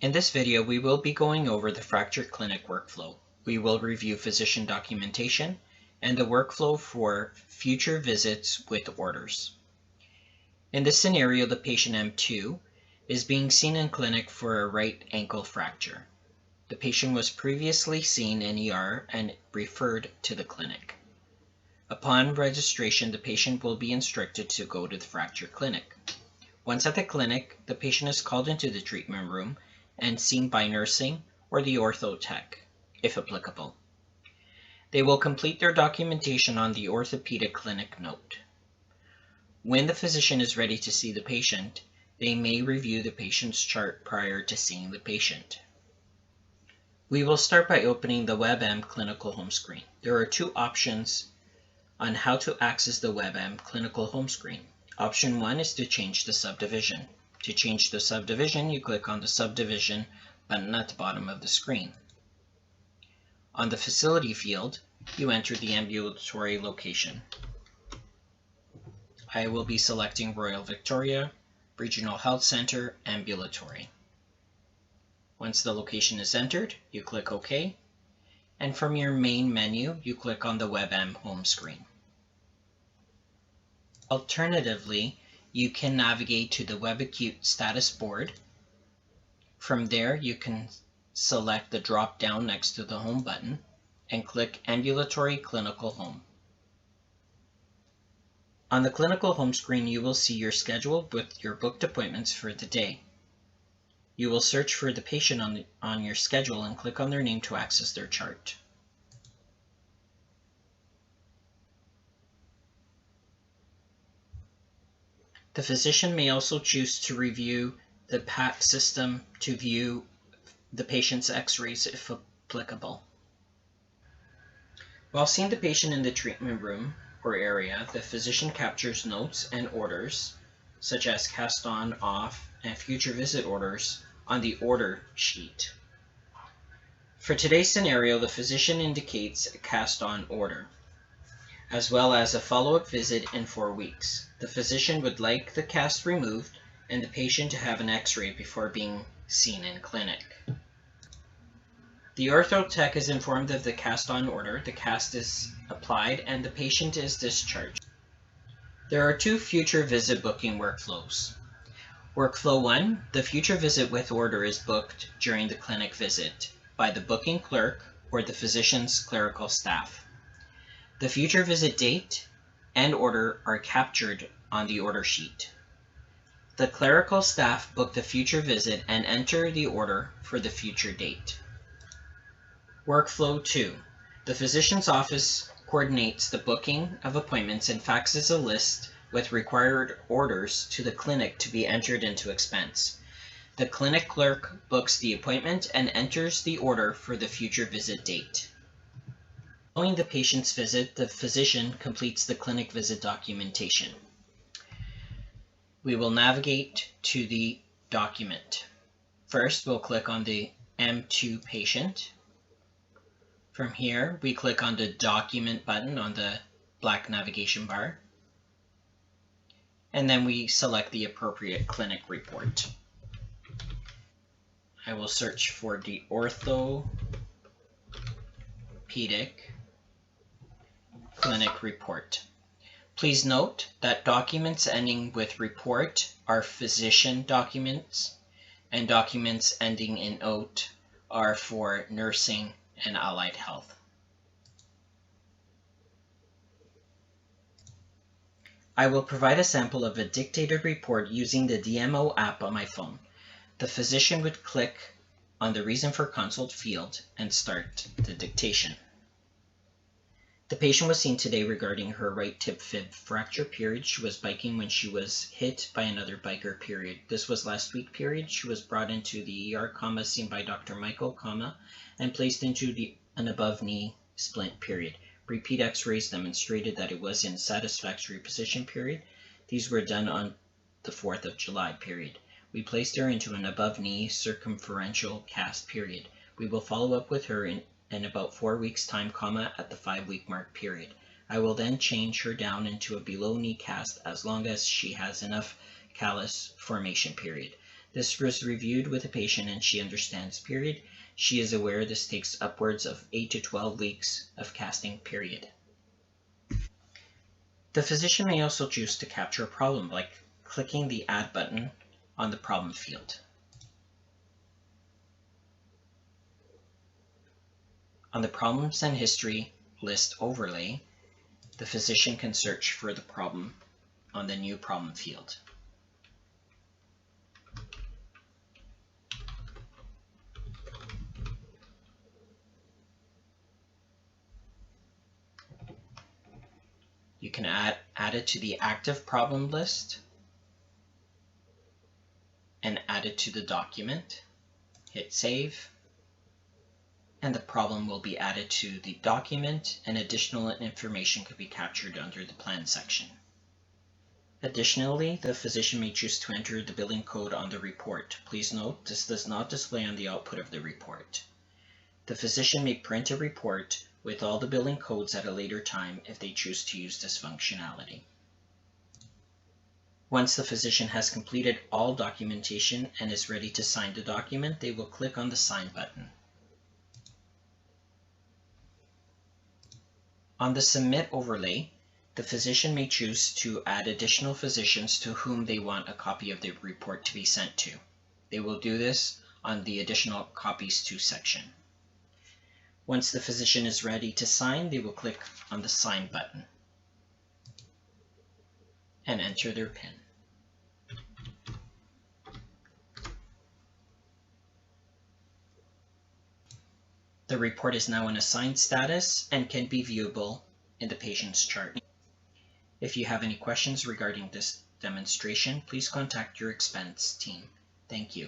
In this video, we will be going over the fracture clinic workflow. We will review physician documentation and the workflow for future visits with orders. In this scenario, the patient M2 is being seen in clinic for a right ankle fracture. The patient was previously seen in ER and referred to the clinic. Upon registration, the patient will be instructed to go to the fracture clinic. Once at the clinic, the patient is called into the treatment room and seen by nursing or the ortho tech, if applicable. They will complete their documentation on the orthopedic clinic note. When the physician is ready to see the patient, they may review the patient's chart prior to seeing the patient. We will start by opening the WebM clinical home screen. There are two options on how to access the WebM clinical home screen. Option 1 is to change the subdivision. To change the subdivision, you click on the subdivision button at the bottom of the screen. On the facility field, you enter the ambulatory location. I will be selecting Royal Victoria Regional Health Center Ambulatory. Once the location is entered, you click OK, and from your main menu, you click on the WebM home screen. Alternatively, you can navigate to the WebAcute status board. From there, you can select the drop-down next to the home button and click Ambulatory Clinical Home. On the clinical home screen, you will see your schedule with your booked appointments for the day. You will search for the patient on your schedule and click on their name to access their chart. The physician may also choose to review the PAC system to view the patient's x-rays if applicable. While seeing the patient in the treatment room or area, the physician captures notes and orders, such as cast on, off, and future visit orders on the order sheet. For today's scenario, the physician indicates a cast on order, as well as a follow-up visit in 4 weeks. The physician would like the cast removed and the patient to have an x-ray before being seen in clinic. The ortho tech is informed of the cast on order, the cast is applied, and the patient is discharged. There are two future visit booking workflows. Workflow 1, the future visit with order is booked during the clinic visit by the booking clerk or the physician's clerical staff. The future visit date and order are captured on the order sheet. The clerical staff book the future visit and enter the order for the future date. Workflow 2. The physician's office coordinates the booking of appointments and faxes a list with required orders to the clinic to be entered into expense. The clinic clerk books the appointment and enters the order for the future visit date. Following the patient's visit, the physician completes the clinic visit documentation. We will navigate to the document. First, we'll click on the M2 patient. From here, we click on the document button on the black navigation bar. And then we select the appropriate clinic report. I will search for the orthopedic clinic report. Please note that documents ending with report are physician documents, and documents ending in OT are for nursing and allied health. I will provide a sample of a dictated report using the DMO app on my phone. The physician would click on the reason for consult field and start the dictation. The patient was seen today regarding her right tib fib fracture period. She was biking when she was hit by another biker period. This was last week period. She was brought into the ER, seen by Dr. Michael, and placed into an above knee splint period. Repeat x-rays demonstrated that it was in satisfactory position period. These were done on the 4th of July period. We placed her into an above knee circumferential cast period. We will follow up with her in about 4 weeks time, at the 5-week mark period. I will then change her down into a below knee cast as long as she has enough callus formation period. This was reviewed with the patient and she understands period. She is aware this takes upwards of 8 to 12 weeks of casting period. The physician may also choose to capture a problem by clicking the Add button on the problem field. On the Problems and History list overlay, the physician can search for the problem on the New Problem field. You can add it to the active problem list and add it to the document. Hit save, and the problem will be added to the document, and additional information could be captured under the plan section. Additionally, the physician may choose to enter the billing code on the report. Please note, this does not display on the output of the report. The physician may print a report with all the billing codes at a later time if they choose to use this functionality. Once the physician has completed all documentation and is ready to sign the document, they will click on the Sign button. On the Submit overlay, the physician may choose to add additional physicians to whom they want a copy of the report to be sent to. They will do this on the Additional Copies To section. Once the physician is ready to sign, they will click on the Sign button and enter their PIN. The report is now in a signed status and can be viewable in the patient's chart. If you have any questions regarding this demonstration, please contact your expense team. Thank you.